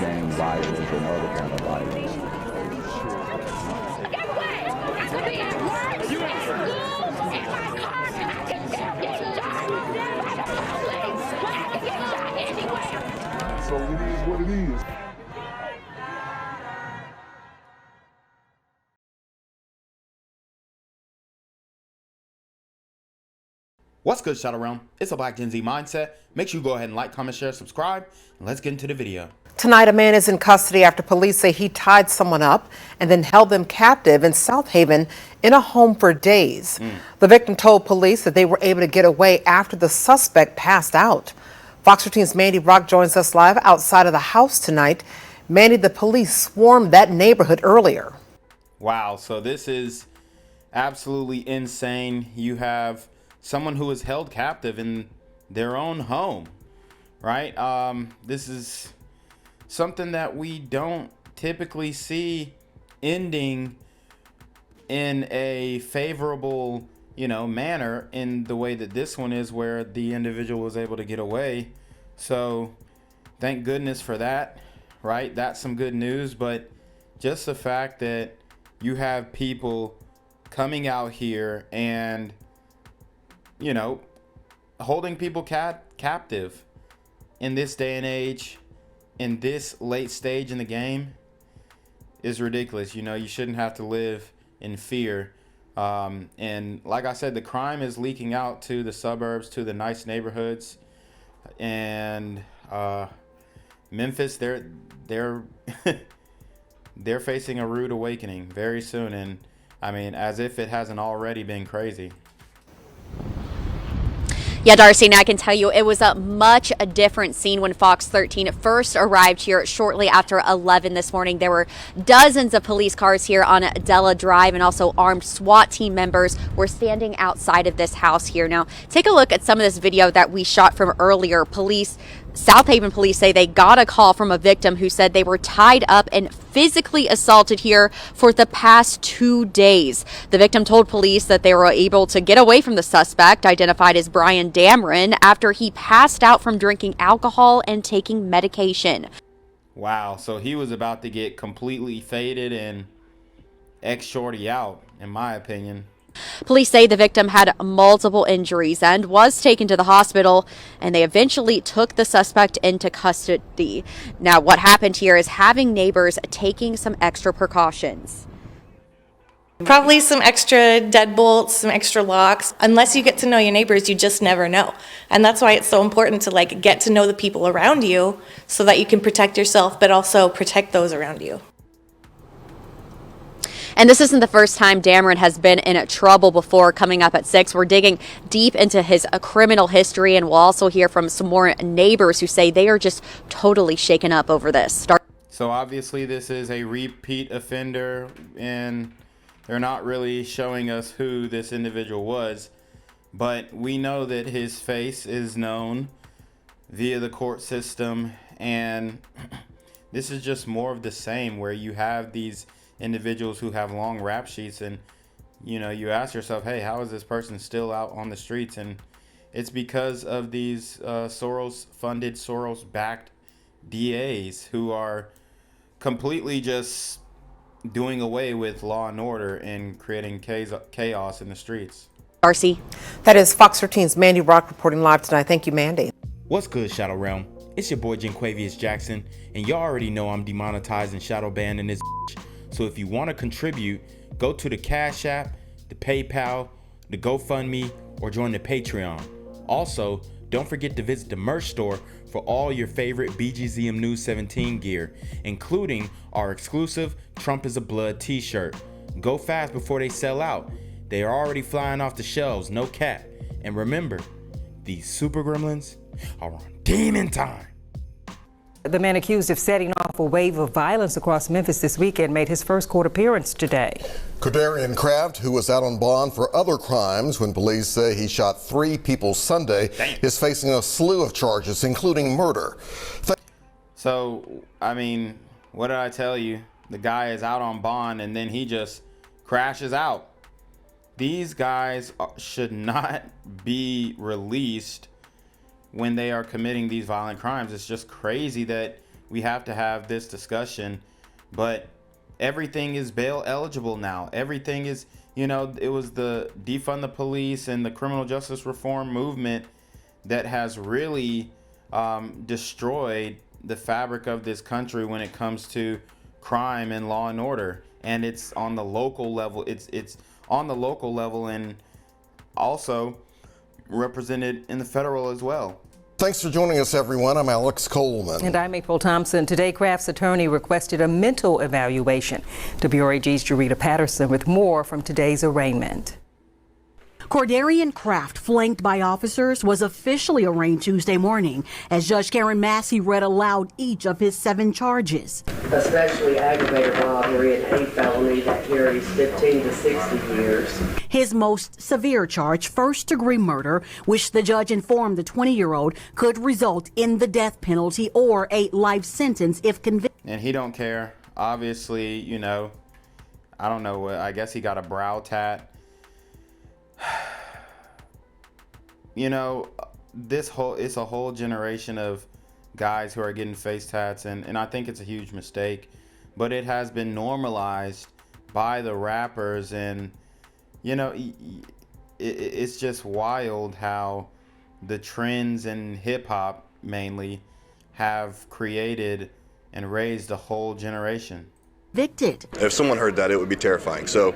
gang violence and other kind of violence. Get away! I could be at work, at school, in my car, and I can still get shot by the police. But I can get shot anywhere. So it is what it is. What's good, Shadow Realm? It's a Black Gen Z Mindset. Make sure you go ahead and like, comment, share, subscribe, and let's get into the video. Tonight, a man is in custody after police say he tied someone up and then held them captive in South Haven in a home for days. The victim told police that they were able to get away after the suspect passed out. Fox 13's Mandy Rock joins us live outside of the house tonight. Mandy, the police swarmed that neighborhood earlier. Wow, so this is absolutely insane. You have someone who is held captive in their own home, right? This is something that we don't typically see ending in a favorable, manner in the way that this one is, where the individual was able to get away. So thank goodness for that, right? That's some good news. But just the fact that you have people coming out here and holding people captive in this day and age, in this late stage in the game, is ridiculous. You shouldn't have to live in fear. And like I said, the crime is leaking out to the suburbs, to the nice neighborhoods, and Memphis. They're they're facing a rude awakening very soon, and I mean, as if it hasn't already been crazy. Yeah, Darcy, and I can tell you it was a much different scene when Fox 13 first arrived here shortly after 11 this morning. There were dozens of police cars here on Della Drive, and also armed SWAT team members were standing outside of this house here. Now, take a look at some of this video that we shot from earlier. South Haven police say they got a call from a victim who said they were tied up and physically assaulted here for the past 2 days. The victim told police that they were able to get away from the suspect, identified as Brian Dameron, after he passed out from drinking alcohol and taking medication. Wow, so he was about to get completely faded and X-Shorty out, in my opinion. Police say the victim had multiple injuries and was taken to the hospital, and they eventually took the suspect into custody. Now, what happened here is having neighbors taking some extra precautions. Probably some extra deadbolts, some extra locks. Unless you get to know your neighbors, you just never know. And that's why it's so important to get to know the people around you so that you can protect yourself, but also protect those around you. And this isn't the first time Dameron has been in trouble before. Coming up at 6, we're digging deep into his criminal history, and we'll also hear from some more neighbors who say they are just totally shaken up over this. So obviously this is a repeat offender, and they're not really showing us who this individual was, but we know that his face is known via the court system, and this is just more of the same, where you have these individuals who have long rap sheets, and you ask yourself, hey, how is this person still out on the streets? And it's because of these Soros-funded, Soros-backed DAs who are completely just doing away with law and order and creating chaos in the streets. Darcy. That is Fox 13's Mandy Rock reporting live tonight. Thank you, Mandy. What's good, Shadow Realm? It's your boy Jenquavius Jackson, and y'all already know I'm demonetized and shadow banned in this bitch. So if you want to contribute, go to the Cash App, the PayPal, the GoFundMe, or join the Patreon. Also, don't forget to visit the merch store for all your favorite BGZM News 17 gear, including our exclusive Trump is a Blood t-shirt. Go fast before they sell out. They are already flying off the shelves, no cap. And remember, these super gremlins are on demon time. The man accused of setting off a wave of violence across Memphis this weekend made his first court appearance today. Courdarion, who was out on bond for other crimes when police say he shot 3 people Sunday, is facing a slew of charges, including murder. So, I mean, what did I tell you? The guy is out on bond and then he just crashes out. These guys should not be released when they are committing these violent crimes. It's just crazy that we have to have this discussion. But everything is bail eligible now. Everything is, you know, it was the defund the police and the criminal justice reform movement that has really destroyed the fabric of this country when it comes to crime and law and order. And it's on the local level. It's on the local level and also represented in the federal as well. Thanks for joining us, everyone. I'm Alex Coleman. And I'm April Thompson. Today, Kraft's attorney requested a mental evaluation. WRAG's Jarita Patterson with more from today's arraignment. Courdarion Kraft, flanked by officers, was officially arraigned Tuesday morning as Judge Karen Massey read aloud each of his 7 charges. Especially aggravated robbery and hate felony that carries 15 to 60 years. His most severe charge, first-degree murder, which the judge informed the 20-year-old could result in the death penalty or a life sentence if convicted. And he don't care. Obviously, you know, I don't know. I guess he got a brow tat. You know, it's a whole generation of guys who are getting face tats, and I think it's a huge mistake, but it has been normalized by the rappers, and you know, it's just wild how the trends in hip hop mainly have created and raised a whole generation. Convicted. If someone heard that, it would be terrifying. So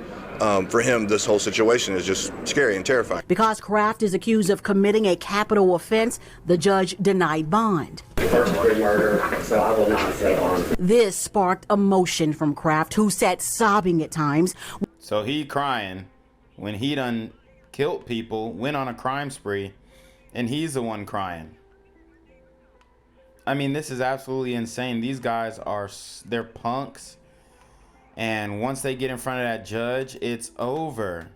for him, this whole situation is just scary and terrifying. Because Kraft is accused of committing a capital offense, the judge denied bond. First-degree murder, so I will not say bond. This sparked emotion from Kraft, who sat sobbing at times. So he crying when he done killed people, went on a crime spree, and he's the one crying. I mean, this is absolutely insane. These guys they're punks. And once they get in front of that judge, it's over.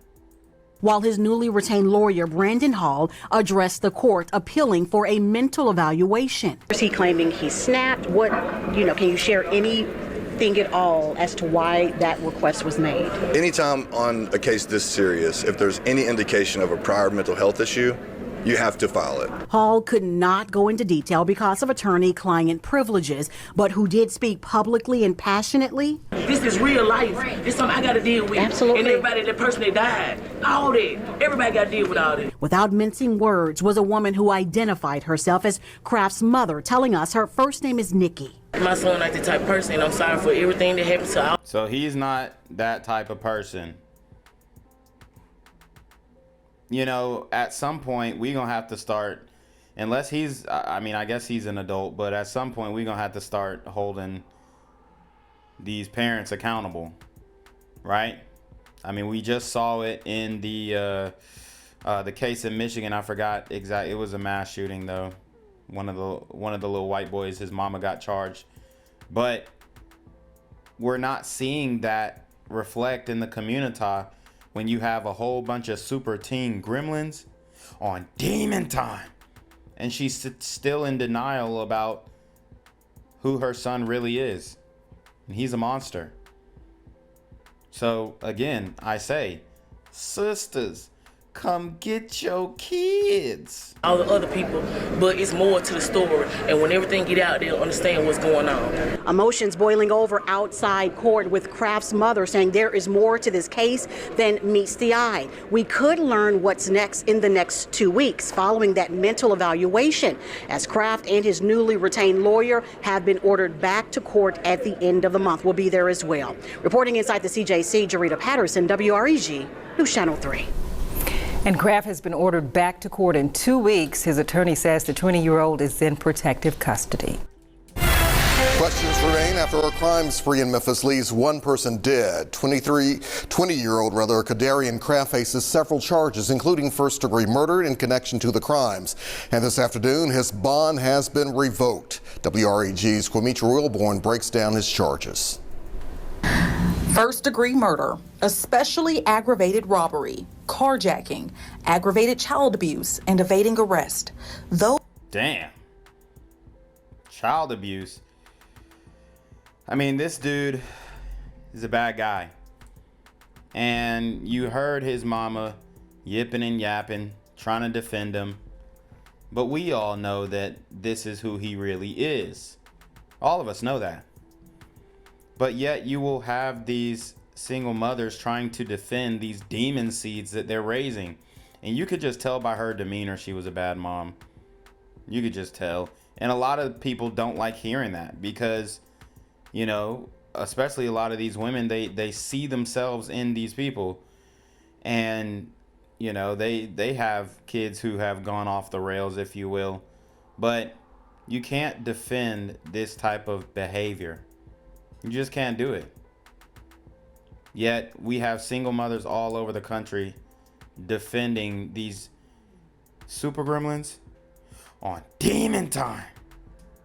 While his newly retained lawyer, Brandon Hall, addressed the court appealing for a mental evaluation. Is he claiming he snapped? Can you share anything at all as to why that request was made? Anytime on a case this serious, if there's any indication of a prior mental health issue, you have to file it. Hall could not go into detail because of attorney-client privileges, but who did speak publicly and passionately. This is real life. This is something I got to deal with. Absolutely. And everybody, the person that died, all that. Everybody got to deal with all that. Without mincing words was a woman who identified herself as Kraft's mother, telling us her first name is Nikki. My son like the type of person, and I'm sorry for everything that happened to all. So he's not that type of person. You know, at some point, we're going to have to start, unless he's, I guess he's an adult, but at some point, we're going to have to start holding these parents accountable, right? I mean, we just saw it in the case in Michigan. I forgot exactly. It was a mass shooting, though. One of the little white boys, his mama got charged. But we're not seeing that reflect in the community when you have a whole bunch of super teen gremlins on demon time. And she's still in denial about who her son really is. And he's a monster. So again, I say, sisters, come get your kids. All the other people, but it's more to the story. And when everything get out, they'll understand what's going on. Emotions boiling over outside court with Kraft's mother saying there is more to this case than meets the eye. We could learn what's next in the next 2 weeks following that mental evaluation, as Kraft and his newly retained lawyer have been ordered back to court at the end of the month. We'll be there as well. Reporting inside the CJC, Jarita Patterson, WREG, News Channel 3. And Kraft has been ordered back to court in 2 weeks. His attorney says the 20-year-old is in protective custody. Questions remain after a crime spree in Memphis leaves one person dead. 20-year-old Courdarion Kraft faces several charges, including first-degree murder in connection to the crimes. And this afternoon, his bond has been revoked. WREG's Kwamitra Wilborn breaks down his charges. First-degree murder, especially aggravated robbery, carjacking, aggravated child abuse, and evading arrest. Damn. Child abuse. I mean, this dude is a bad guy. And you heard his mama yipping and yapping, trying to defend him. But we all know that this is who he really is. All of us know that. But yet you will have these single mothers trying to defend these demon seeds that they're raising. And you could just tell by her demeanor she was a bad mom. You could just tell. And a lot of people don't like hearing that because, you know, especially a lot of these women, they see themselves in these people. And, you know, they have kids who have gone off the rails, if you will. But you can't defend this type of behavior. You just can't do it. Yet we have single mothers all over the country defending these super gremlins on demon time.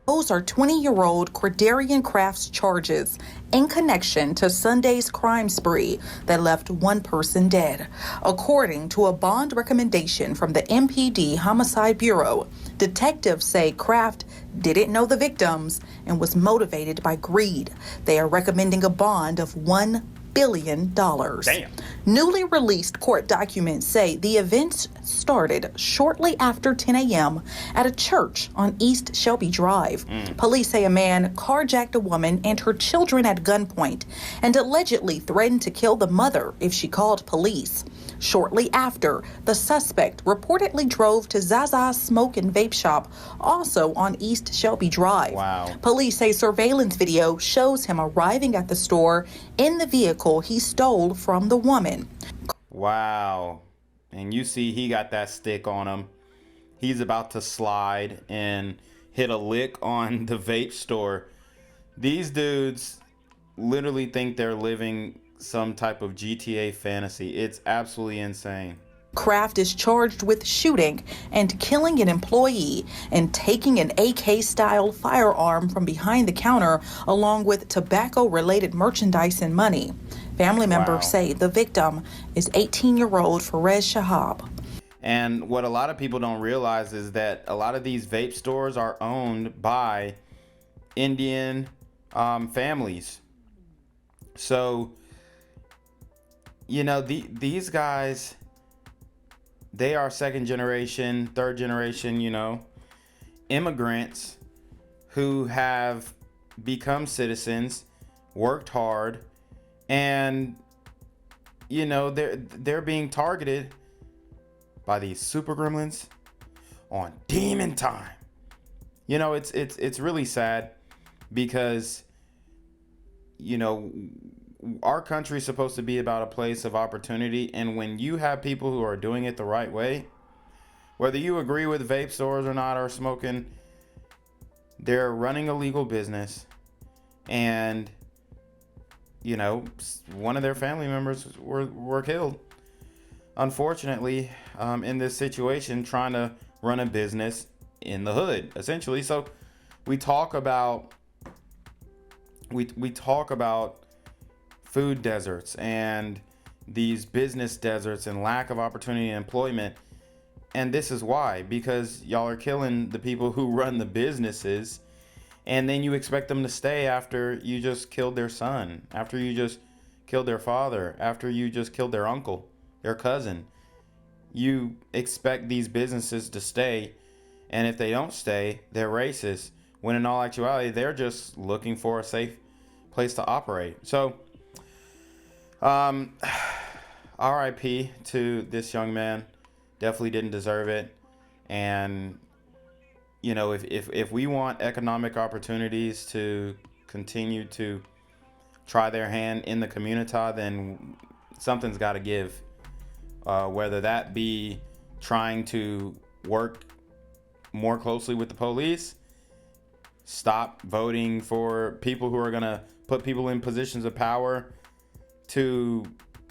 Those are 20-year-old Courdarion Craft's charges in connection to Sunday's crime spree that left one person dead. According to a bond recommendation from the MPD Homicide Bureau, detectives say Craft didn't know the victims and was motivated by greed. They are recommending a bond of $1 billion. Damn. Newly released court documents say the events started shortly after 10 a.m. at a church on East Shelby Drive. Police say a man carjacked a woman and her children at gunpoint and allegedly threatened to kill the mother if she called police. Shortly after, the suspect reportedly drove to Zaza's Smoke and Vape Shop, also on East Shelby Drive. Wow. Police say surveillance video shows him arriving at the store in the vehicle he stole from the woman. Wow. And you see he got that stick on him. He's about to slide and hit a lick on the vape store. These dudes literally think they're living some type of GTA fantasy. It's absolutely insane. Craft is charged with shooting and killing an employee and taking an AK-style firearm from behind the counter along with tobacco-related merchandise and money. Family members say the victim is 18-year-old Faraz Shihab. And what a lot of people don't realize is that a lot of these vape stores are owned by Indian families. So, you know, these guys, they are second generation, third generation, you know, immigrants who have become citizens, worked hard, and, you know, they're being targeted by these super gremlins on demon time. You know, it's really sad because, you know, our country is supposed to be about a place of opportunity, and when you have people who are doing it the right way, whether you agree with vape stores or not, or smoking, they're running a legal business, and, you know, one of their family members were killed, unfortunately, in this situation, trying to run a business in the hood, essentially. So we talk about food deserts and these business deserts and lack of opportunity and employment. And this is why, because y'all are killing the people who run the businesses, and then you expect them to stay after you just killed their son, after you just killed their father, after you just killed their uncle, their cousin. You expect these businesses to stay, and if they don't stay, they're racist, when in all actuality, they're just looking for a safe place to operate. So, RIP to this young man. Definitely didn't deserve it. And, you know, if we want economic opportunities to continue to try their hand in the community, then something's got to give. Whether that be trying to work more closely with the police, stop voting for people who are going to put people in positions of power to,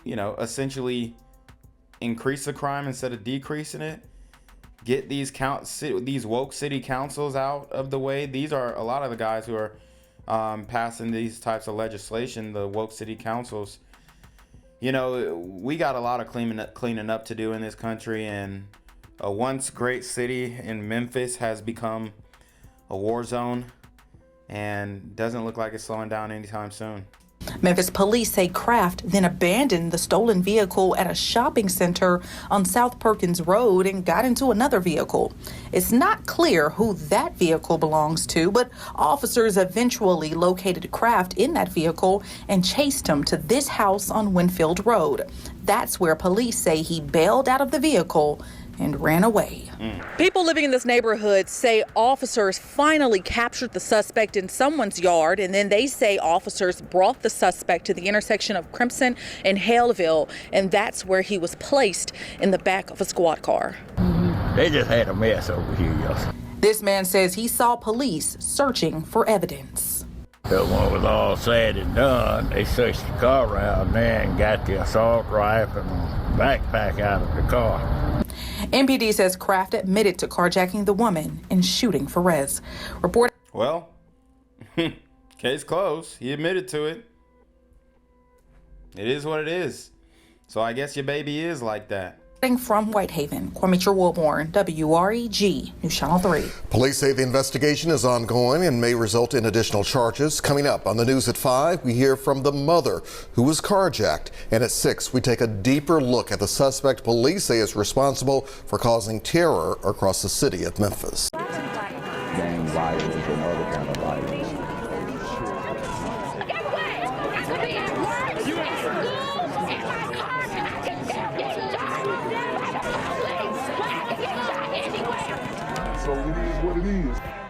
you know, essentially increase the crime instead of decreasing it. Get these woke city councils out of the way. These are a lot of the guys who are passing these types of legislation, the woke city councils. You know, we got a lot of cleaning up to do in this country, and a once great city in Memphis has become a war zone and doesn't look like it's slowing down anytime soon. Memphis police say Kraft then abandoned the stolen vehicle at a shopping center on South Perkins Road and got into another vehicle. It's not clear who that vehicle belongs to, but officers eventually located Kraft in that vehicle and chased him to this house on Winfield Road. That's where police say he bailed out of the vehicle and ran away. People living in this neighborhood say officers finally captured the suspect in someone's yard, and then they say officers brought the suspect to the intersection of Crimson and Haleville, and that's where he was placed in the back of a squad car. They just had a mess over here, y'all. This man says he saw police searching for evidence. But when it was all said and done, they searched the car around there and got the assault rifle and backpack out of the car. MPD says Kraft admitted to carjacking the woman and shooting Perez. Well, case closed. He admitted to it. It is what it is. So I guess your baby is like that. From Whitehaven, Kwame Wilborn, WREG, News Channel 3. Police say the investigation is ongoing and may result in additional charges. Coming up on the news at 5, we hear from the mother who was carjacked. And at 6, we take a deeper look at the suspect police say is responsible for causing terror across the city of Memphis. Gang violence and other kind of violence. Anyway. So it is what it is.